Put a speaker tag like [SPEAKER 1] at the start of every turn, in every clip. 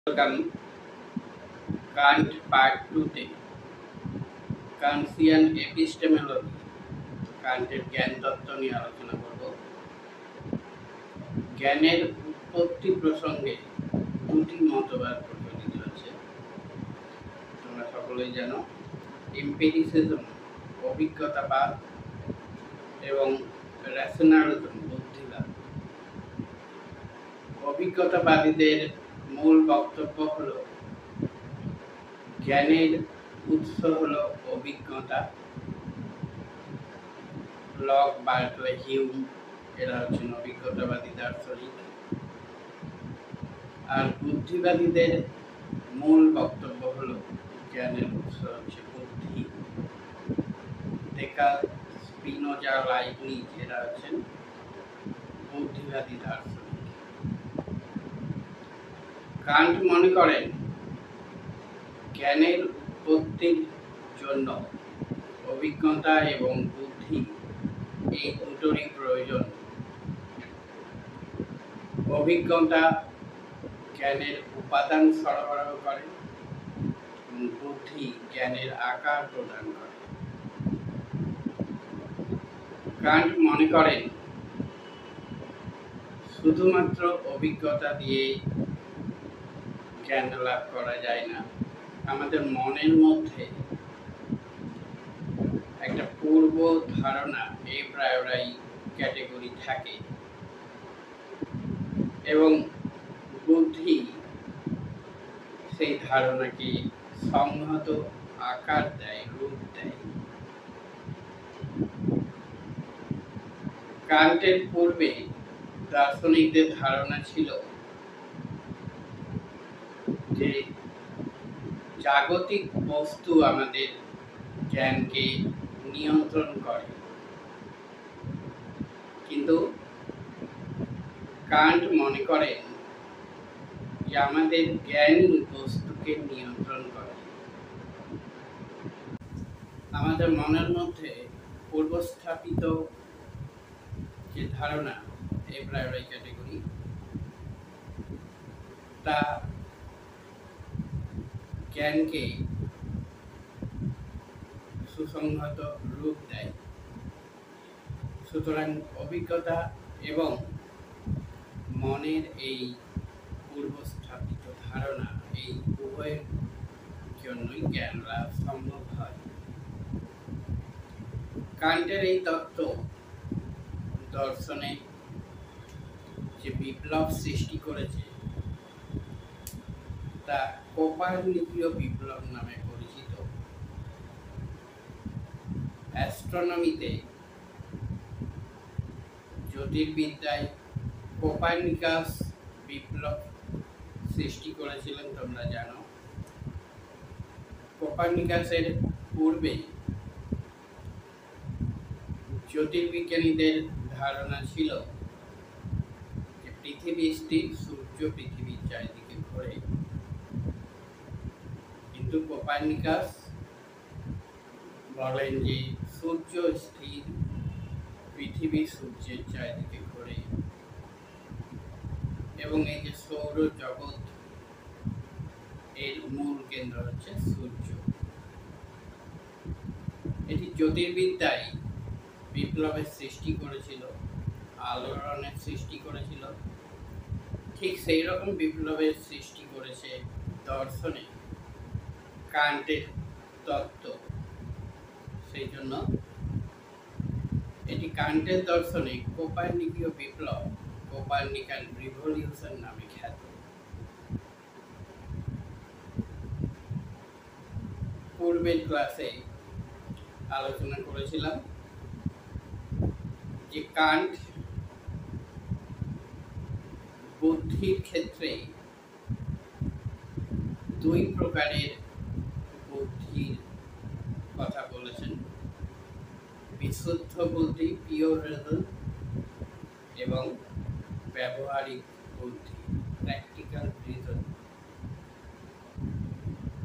[SPEAKER 1] Welcome, Kant Part 2 কান্টিয়ান epistemology, কান্টের জ্ঞান তত্ত্ব নিয়ে আলোচনা করব। জ্ঞানের উৎপত্তি প্রসঙ্গে দুটি মতবাদ প্রচলিত আছে, তোমরা সকলেই জানো। এম্পিরিসিজম অভিজ্ঞতাবাদ এবং রেশনালিজম বুদ্ধিবাদ। অভিজ্ঞতাবাদীদের মূল বক্তব্য হল জ্ঞানের উৎস হল অভিজ্ঞতা। লক, বার্কলে, হিউম এরা হচ্ছেন অভিজ্ঞতাবাদী দার্শনিক। আর বুদ্ধিবাদীদের মূল বক্তব্য হল জ্ঞানের উৎস হচ্ছে বুদ্ধি। ডেকার্ট, স্পিনোজা, লাইবনিজ এরা হচ্ছেন বুদ্ধিবাদী দার্শনিক। কান্ট মনে করেন জ্ঞানের উৎপত্তির জন্য অভিজ্ঞতা এবং বুদ্ধি এই দুটোরই প্রয়োজন। অভিজ্ঞতা জ্ঞানের উপাদান সরবরাহ করে এবং বুদ্ধি জ্ঞানের আকার প্রদান করে। কান্ট মনে করেন শুধুমাত্র অভিজ্ঞতা দিয়ে জ্ঞান লাভ করা যায় না। আমাদের মনের মধ্যে একটা পূর্ব ধারণা, এ প্রায়োরাই ক্যাটেগরি থাকে এবং বুদ্ধি সেই ধারণাকে সংহত আকার দেয়, রূপ দেয়। কান্টের পূর্বে দার্শনিকদের ধারণা ছিল যে জাগতিক বস্তু আমাদের জ্ঞানকে নিয়ন্ত্রণ করে, কিন্তু কান্ট মনে করেন যে আমাদের জ্ঞানই বস্তুকে নিয়ন্ত্রণ করে। আমাদের মনের মধ্যে পূর্বস্থাপিত যে ধারণা, এ প্রায়োরাই ক্যাটেগরি, তা জ্ঞানকে সুসংহত রূপ দেয়। সুতরাং অভিজ্ঞতা এবং মনের এই পূর্বস্থাপিত ধারণা, এই উভয়ের জন্যই জ্ঞান লাভ সম্ভব হয়। কান্টের এই তত্ত্ব দর্শনে যে বিপ্লব সৃষ্টি করেছে তা কোপার্নিকীয় বিপ্লব নামে পরিচিত। অ্যাস্ট্রোনমিতে, জ্যোতির্বিদ্যায় কোপার্নিকাস বিপ্লব সৃষ্টি করেছিলেন, তোমরা জানো। কোপার্নিকাসের পূর্বে জ্যোতির্বিজ্ঞানীদের ধারণা ছিল যে পৃথিবী স্থির, সূর্য পৃথিবীর চারিদিকে ঘোরে। কিন্তু কোপার্নিকাস বলেন যে সূর্য স্থির, পৃথিবী সূর্যের চারিদিকে ঘোরে এবং এই যে সৌর জগৎ, এর মূল কেন্দ্র হচ্ছে সূর্য। এটি জ্যোতির্বিদ্যায় বিপ্লবের সৃষ্টি করেছিল, আলোড়নের সৃষ্টি করেছিল। ঠিক সেই রকম বিপ্লবের সৃষ্টি করেছে দর্শনে কান্টের তত্ত্ব। সেই জন্য এটি কান্টের দর্শনে কোপার্নিকীয় বিপ্লব, কোপার্নিকান রিভলিউশন নামে খ্যাত। পূর্বের ক্লাসে আলোচনা করেছিলাম যে কান্ট বুদ্ধির ক্ষেত্রে দুই প্রকারের বুদ্ধির কথা বলেছেন: বিশুদ্ধ বুদ্ধি, পিওর রিজন, এবং ব্যবহারিক বুদ্ধি, practical reason.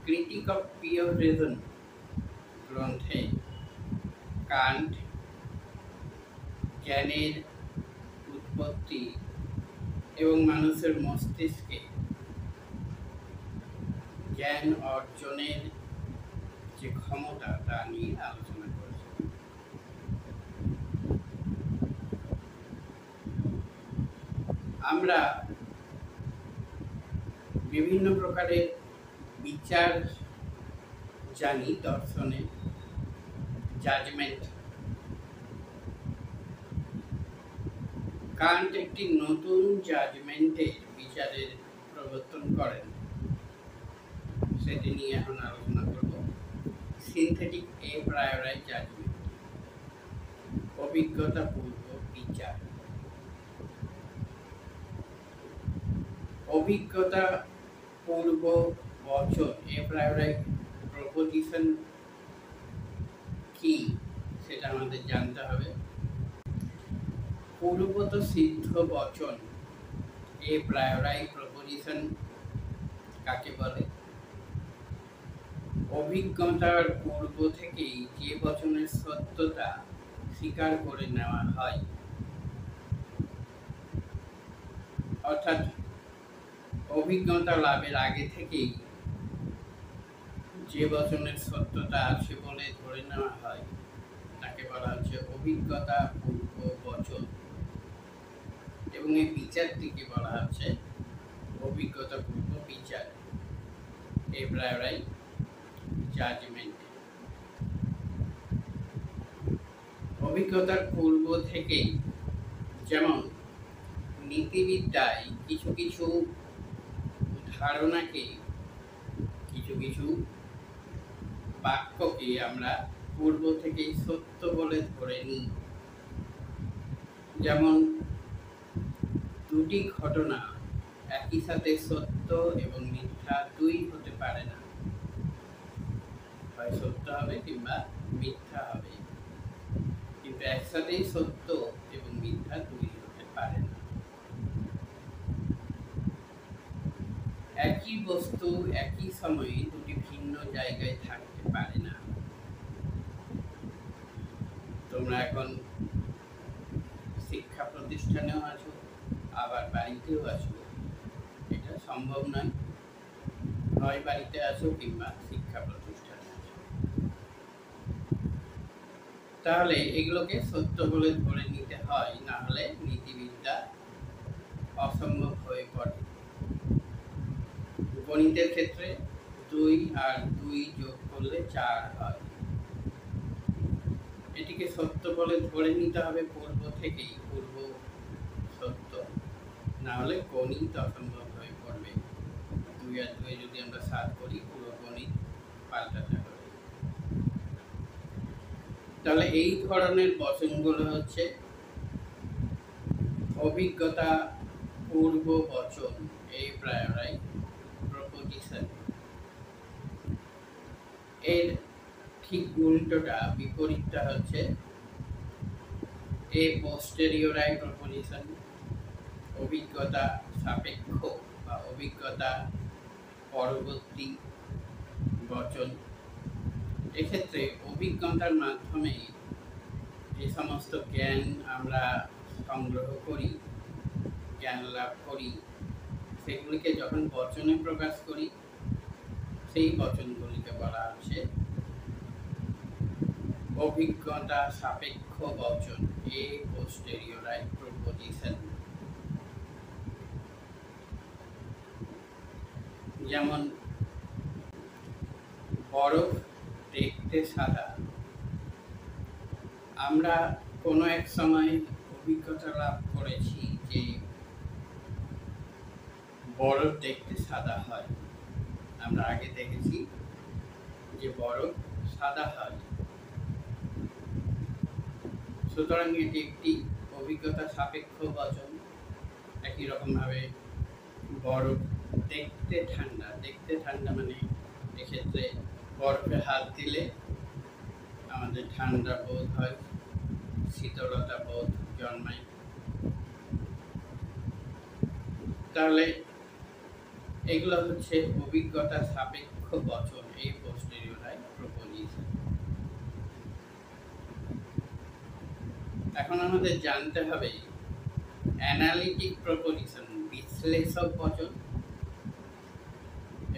[SPEAKER 1] Critic of pure reason গ্রন্থে কান্ট জ্ঞানের উৎপত্তি এবং মানুষের মস্তিষ্কে জ্ঞান অর্জনের যে ক্ষমতা তা নিয়ে আলোচনা করেছি। আমরা বিভিন্ন প্রকারের বিচার জানি দর্শনে, জাজমেন্ট। কান্ট একটি নতুন জাজমেন্টের বিচারের প্রবর্তন করেন, সেটি নিয়ে এখন আলোচনা করব। সিনথেটিক এ প্রায়োরি জাজমেন্ট, অভিজ্ঞতা পূর্ব বিচার। অভিজ্ঞতা পূর্ব বচন এ প্রায়োরি প্রপোজিশন কি সেটা আমাদের জানতে হবে। পূর্বত সিদ্ধ বচন এ প্রায়োরি প্রপোজিশন কাকে বলে? অভিজ্ঞতার পূর্ব থেকেই যে বচনের সত্যতা স্বীকার করে নেওয়া হয়, অর্থাৎ অভিজ্ঞতা লাভের আগে থেকেই যে বচনের সত্যতা আছে বলে ধরে নেওয়া হয় তাকে বলা হচ্ছে অভিজ্ঞতা পূর্ব বচন, এবং এই বিচারটিকে বলা হচ্ছে অভিজ্ঞতা পূর্ব বিচার, এ প্রায়োরি জাজমেন্ট। অভিজ্ঞতার পূর্ব থেকেই, যেমন নীতিবিদ্যায় কিছু কিছু ধারণাকে, কিছু কিছু বাক্যকে আমরা পূর্ব থেকেই সত্য বলে ধরে নিই। যেমন দুটি ঘটনা একই সাথে সত্য এবং মিথ্যা দুই হতে পারে না, হয় সত্য হবে কিংবা মিথ্যা হবে, কিন্তু একসাথেই সত্য এবং মিথ্যা দুই হতে পারে না। একই বস্তু একই সময়ে দুটি ভিন্ন জায়গায় থাকতে পারে না। তোমরা এখন শিক্ষা প্রতিষ্ঠানেও আছো, আবার বাড়িতেও আছো, এটা সম্ভব নয়। হয় বাড়িতে আছো কিংবা শিক্ষা প্রতিষ্ঠানে আছো। তাহলে এগুলোকে সত্য বলে ধরে নিতে হয়, না হলে নীতিবিদ্যা অসম্ভব হয়ে পড়ে। গণিতের ক্ষেত্রে 2 আর 2 যোগ করলে 4 হয়। এটিকে সত্য বলে ধরে নিতে হবে পূর্ব থেকেই, পূর্ব সত্য, না হলে গণিত অসম্ভব হয়ে পড়বে। 2 আর 2 যদি আমরা 7 করি, পুরো গণিত পাল্টাতে হবে। তাহলে এই ধরনের বচনগুলো হচ্ছে অভিজ্ঞতা পূর্ব বচন, এই প্রায়োরি প্রপোজিশন। এর ঠিক উল্টোটা, বিপরীতটা হচ্ছে এ পোস্টেরিয়রি প্রপোজিশন, অভিজ্ঞতা সাপেক্ষ বা অভিজ্ঞতা পরবর্তী বচন। এক্ষেত্রে অভিজ্ঞতার মাধ্যমে যে সমস্ত জ্ঞান আমরা সংগ্রহ করি, জ্ঞান লাভ করি, সেগুলিকে যখন বচনে প্রকাশ করি, সেই বচনগুলিকে বলা হচ্ছে অভিজ্ঞতা সাপেক্ষ বচন, এ পোস্টেরিয়রি প্রপোজিশন। যেমন বরফ দেখতে সাদা। আমরা কোনো এক সময় অভিজ্ঞতা লাভ করেছি যে বরফ দেখতে সাদা হয়। আমরা আগে দেখেছি যে বরফ সাদা হয়, সুতরাং এটি একটি অভিজ্ঞতা সাপেক্ষ বচন। একই রকমভাবে বরফ দেখতে ঠান্ডা, দেখতে ঠান্ডা মানে এক্ষেত্রে বরফে হাত দিলে আমাদের ঠান্ডা বোধ হয়, শীতলতা বোধ জন্মায়। তাহলে এগুলো হচ্ছে অভিজ্ঞতা সাপেক্ষ বচন, এই পোস্টেরিয়রি প্রপোজিশন। এখন আমাদের জানতে হবে অ্যানালিটিক প্রপোজিশন, বিশ্লেষক বচন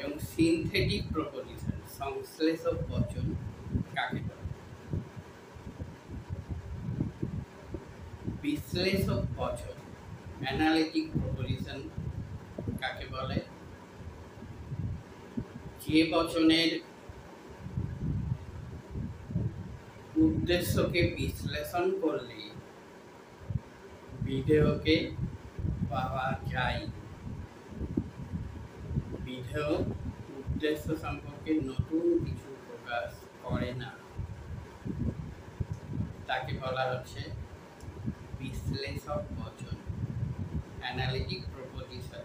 [SPEAKER 1] এবং সিনথেটিক প্রপোজিশন সংশ্লেষক বচন কাকে বলে? বিশ্লেষক বচন অ্যানালিটিক প্রপোজিশন কাকে বলে? যে বচনের উদ্দেশ্যকে বিশ্লেষণ করলে বিধেয়কে পাওয়া যায়। বিধেয় উদ্দেশ্য সম্পর্কে নতুন কিছু প্রকাশ করে না, তাকে বলা হচ্ছে বিশ্লেষক বচন অ্যানালিটিক প্রপোজিশন।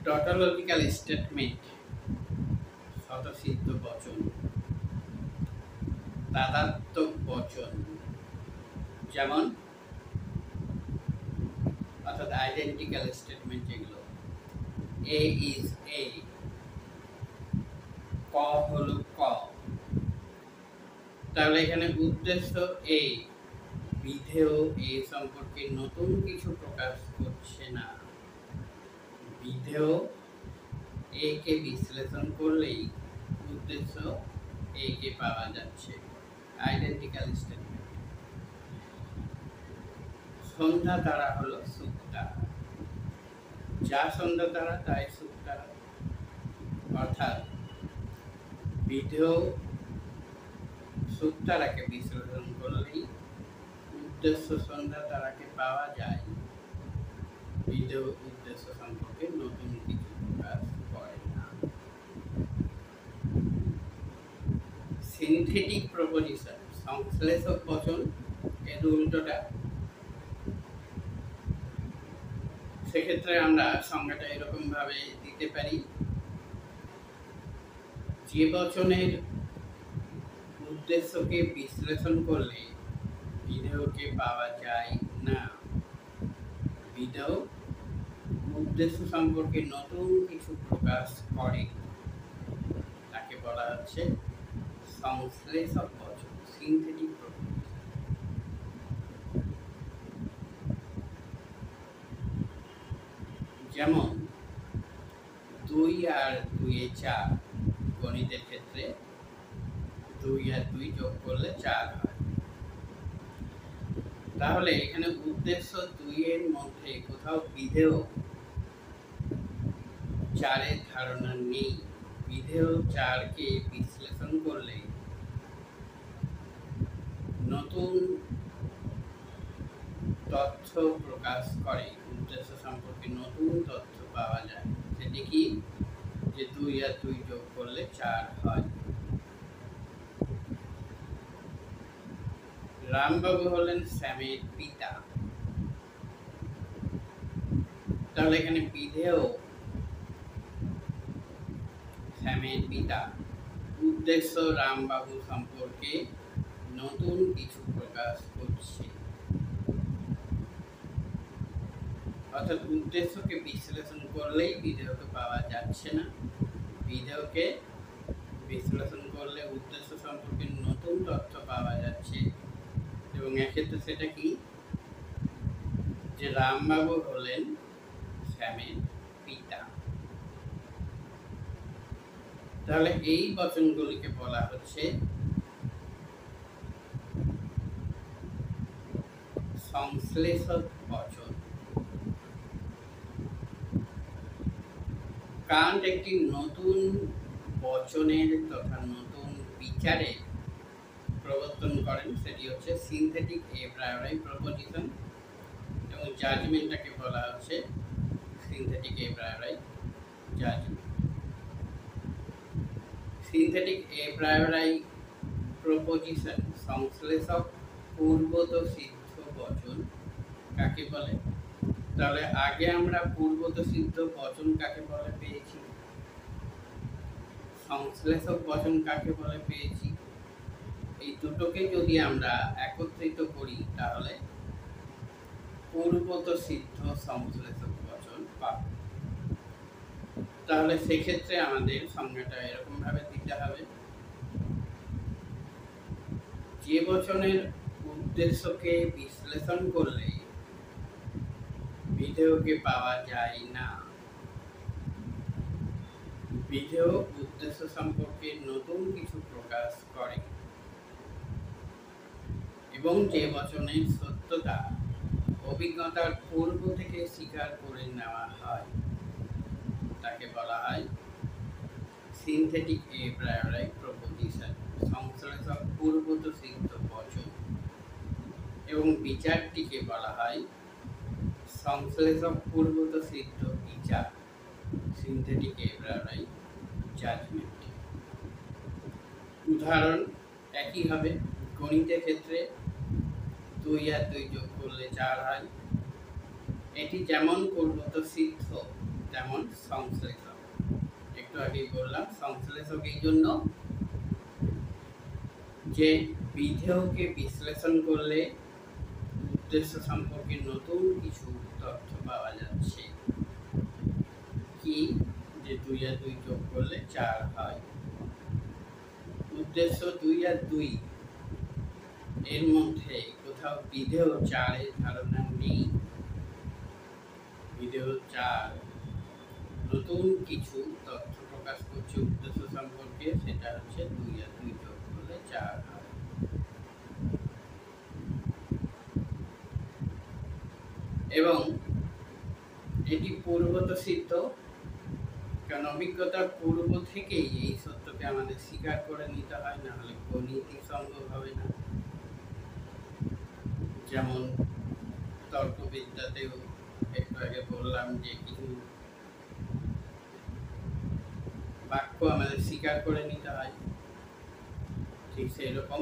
[SPEAKER 1] টটোলজিক্যাল স্টেটমেন্ট স্বতঃসিদ্ধ বচন, তাদাত্ম্যক বচন যেমন অর্থাৎ আইডেন্টিক্যাল স্টেটমেন্ট যেগুলো এ ইজ এ, ক হলো ক, তাহলে এখানে উদ্দেশ্য এ, বিধেয় এ সম্পর্কে নতুন কিছু প্রকাশ করছে না। বিধেয় এ কে বিশ্লেষণ করলেই উদ্দেশ্য এ কে পাওয়া যাচ্ছে, আইডেন্টিক্যাল স্টেটমেন্ট। সন্ধ্যা তারা হলো সুখতারা, যা সন্ধ্যা তারা তাই সুখতারা, অর্থাৎ বিধেয় সুখতারাকে বিশ্লেষণ করলেই উদ্দেশ্য সন্ধ্যা তারাকে পাওয়া যায়। বিধেয় উদ্দেশ্য সম্পর্কে নতুন কিছু প্রকাশ করে না। সিনথেটিক প্রপোজিশন সংশ্লেষক বচন এর উল্টোটা। সেক্ষেত্রে আমরা সংজ্ঞাটা এরকম ভাবে দিতে পারি, যে বচনের উদ্দেশ্যকে বিশ্লেষণ করলে বিধেয়কে পাওয়া যায় না। বিধেয় উদ্দেশ্য সম্পর্কে নতুন কিছু প্রকাশ করে, তাকে বলা হচ্ছে সংশ্লেষক বচন সিনথেটিক প্রপোজিশন। যেমন 2 আর 2 4, গণিতের ক্ষেত্রে 2 আর 2 যোগ করলে 4 হয়। তাহলে এখানে উদ্দেশ্য 2 এর মধ্যে কোথাও বিধেয় 4 এর ধারণা নেই। বিধেয় 4 কে বিশ্লেষণ করলে নতুন তথ্য প্রকাশ করে, উদ্দেশ্য সম্পর্কে নতুন তথ্য পাওয়া যায়। সেটি কি? যে 2 আর 2 যোগ করলে 4 হয়। রামবাবু হলেন শ্যামের পিতা, তাহলে এখানে বিধেয় শ্যামের পিতা, উদ্দেশ্য রামবাবু সম্পর্কে নতুন কিছু প্রকাশ করছে, অর্থাৎ উদ্দেশ্যকে বিশ্লেষণ করলেই বিধেয়কে পাওয়া যাচ্ছে না। বিধেয়কে বিশ্লেষণ করলে উদ্দেশ্য সম্পর্কে নতুন তথ্য পাওয়া যাচ্ছে, এবং এক্ষেত্রে সেটা কি? যে রামবাবু হলেন শ্যামের পিতা। তাহলে এই বচনগুলিকে বলা হচ্ছে সংশ্লেষক বচন। কান্ট একটি নতুন বচনের তথা নতুন বিচারে প্রবর্তন করেন, সেটি হচ্ছে সিনথেটিক এ প্রায়োরি প্রপোজিশন, এবং জাজমেন্টটাকে বলা হচ্ছে synthetic a priory judgement. Synthetic a priori proposition সংশ্লেষক পূর্বত সিদ্ধ বচন কাকে বলে? তাহলে আগে আমরা পূর্বত সিদ্ধ বচন কাকে বলে পেয়েছি, সংশ্লেষক বচন কাকে বলে পেয়েছি। এই দুটোকে যদি আমরা একত্রিত করি তাহলে পূর্বত সিদ্ধ সংশ্লেষক বচন পাব। তাহলে সেক্ষেত্রে আমাদের সংজ্ঞাটা এরকম ভাবে দিতে হবে, যে বচনের উদ্দেশ্যকে বিশ্লেষণ করলে বিধেয়কে পাওয়া যায় না। বিধেয় উদ্দেশ্য সম্পর্কে নতুন কিছু প্রকাশ করে এবং যে বচনের সত্যতা অভিজ্ঞতার পূর্ব থেকে স্বীকার করে নেওয়া হয় তাকে বলা হয় সিনথেটিক এ প্রায়োরি প্রপোজিশন, সংশ্লেষক পূর্বত সিদ্ধ বচন। এবং বিচারটিকে বলা হয় সংশ্লেষক পূর্বত সিদ্ধ বিচার, সিনথেটিক এ প্রায়োরি জাজমেন্ট। উদাহরণ একই হবে। গণিতের ক্ষেত্রে 2 আর 2 যোগ করলে 4 হয়। এটি যেমন পূর্বত সিদ্ধ তেমন সংশ্লেষক। একটু আগেই বললাম সংশ্লেষক এই জন্য যে বিধেয়কে বিশ্লেষণ করলে উদ্দেশ্য সম্পর্কে নতুন কিছু তথ্য পাওয়া যাচ্ছে। কি? যে 2 আর 2 যোগ করলে 4 হয়। উদ্দেশ্য 2 আর 2 এর মধ্যে কোথাও বিধেয় 4 এর ধারণা নেই। বিধেয় 4 নতুন কিছু তথ্য প্রকাশ করছে উদ্দেশ্য সম্পর্কে, সেটা হচ্ছে 2 আর 2 যোগ করলে 4 হয়। এবং এটি পূর্বত সিদ্ধ, কারণ অভিজ্ঞতার পূর্ব থেকেই এই সত্যকে আমাদের স্বীকার করে নিতে হয়, না হলে গণিতিক সম্ভব হবে না। যেমন তর্কবিদ্যাতেও একটু আগে বললাম যে কিছু বাক্য আমাদের স্বীকার করে নিতে হয়, ঠিক সেই রকম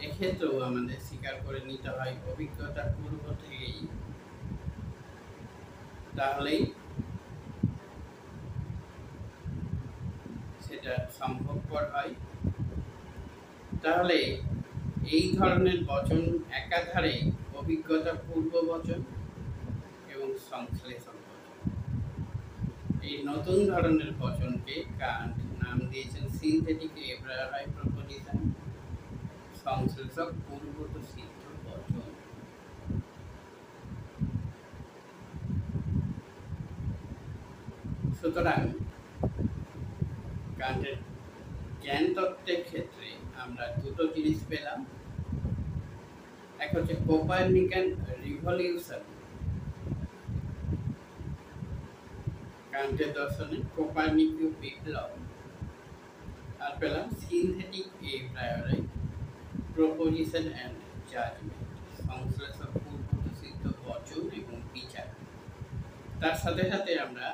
[SPEAKER 1] এক্ষেত্রেও আমাদের স্বীকার করে নিতে হয় অভিজ্ঞতার পূর্ব থেকেই, তাহলেই সেটা সম্ভবপর হয়। তাহলে এই ধরনের বচন একাধারে অভিজ্ঞতা পূর্ব বচন এবং সংশ্লেষক বচন। এই নতুন ধরনের বচনকে কান্ট নাম দিয়েছেন সিনথেটিক এ প্রায়োরি প্রপোজিশন, সংশ্লেষক পূর্বত সিদ্ধ বচন। সুতরাং কান্টের জ্ঞান তত্ত্বের ক্ষেত্রে আমরা দুটো জিনিস পেলাম। এক হচ্ছে কোপার্নিকান রিভলিউশন, কান্টের দর্শনে কোপার্নিকীয় বিপ্লব, আর পেলাম synthetic a priori proposition and judgment, সংশ্লেষক পূর্বত সিদ্ধ বচন এবং বিচার। তার সাথে সাথে আমরা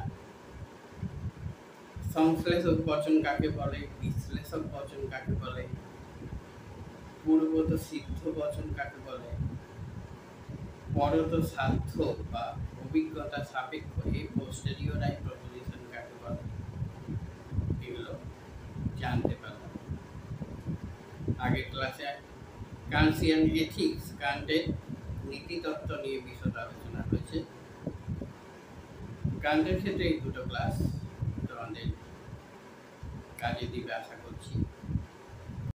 [SPEAKER 1] সংশ্লেষক বচন কাকে বলে, বিশ্লেষক বচন কাকে বলে, পূর্বত সিদ্ধ বচন কাকে বলে, পরত সাধ্য বা অভিজ্ঞতা সাপেক্ষ এই পোস্টেরিয়র প্রপোজিশন কাকে বলে, এগুলো জানতে পারলাম। আগের ক্লাসে কান্টিয়ান এথিক্স, কান্টের নীতিতত্ত্ব নিয়ে বিশদ আলোচনা হয়েছে। কান্টের ক্ষেত্রে এই দুটো ক্লাস তোমাদের কাজে দিবে আশা করছি।